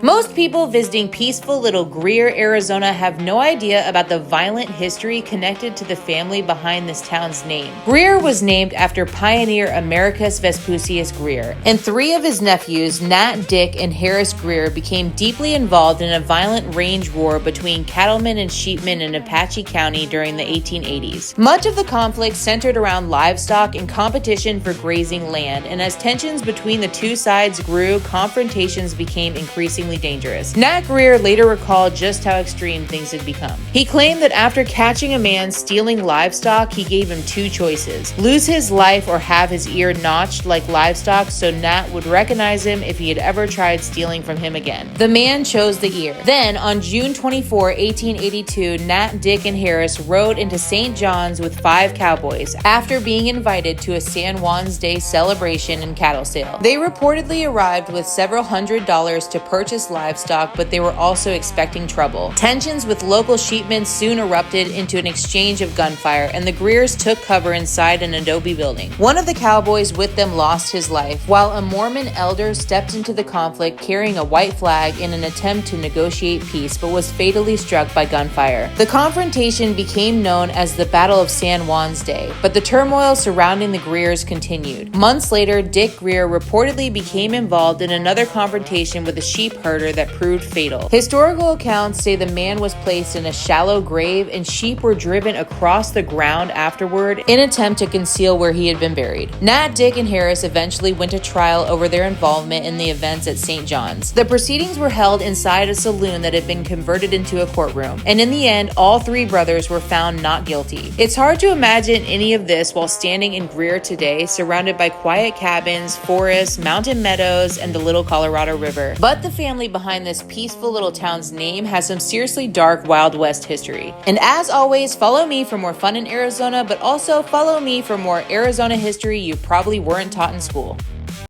Most people visiting peaceful little Greer, Arizona have no idea about the violent history connected to the family behind this town's name. Greer was named after pioneer Americus Vespucius Greer, and three of his nephews, Nat, Dick, and Harris Greer, became deeply involved in a violent range war between cattlemen and sheepmen in Apache County during the 1880s. Much of the conflict centered around livestock and competition for grazing land, and as tensions between the two sides grew, confrontations became increasingly dangerous. Nat Greer later recalled just how extreme things had become. He claimed that after catching a man stealing livestock, he gave him two choices: lose his life or have his ear notched like livestock so Nat would recognize him if he had ever tried stealing from him again. The man chose the ear. Then, on June 24, 1882, Nat, Dick, and Harris rode into St. John's with 5 cowboys after being invited to a San Juan's Day celebration and cattle sale. They reportedly arrived with several $100s to purchase livestock, but they were also expecting trouble. Tensions with local sheepmen soon erupted into an exchange of gunfire, and the Greers took cover inside an adobe building. One of the cowboys with them lost his life, while a Mormon elder stepped into the conflict carrying a white flag in an attempt to negotiate peace, but was fatally struck by gunfire. The confrontation became known as the Battle of San Juan's Day, but the turmoil surrounding the Greers continued. Months later, Dick Greer reportedly became involved in another confrontation with a sheep herder that proved fatal. Historical accounts say the man was placed in a shallow grave and sheep were driven across the ground afterward in an attempt to conceal where he had been buried. Nat, Dick, and Harris eventually went to trial over their involvement in the events at St. John's. The proceedings were held inside a saloon that had been converted into a courtroom, and in the end, all 3 brothers were found not guilty. It's hard to imagine any of this while standing in Greer today, surrounded by quiet cabins, forests, mountain meadows, and the Little Colorado River. But the family behind this peaceful little town's name has some seriously dark Wild West history. And as always, follow me for more fun in Arizona, but also follow me for more Arizona history you probably weren't taught in school.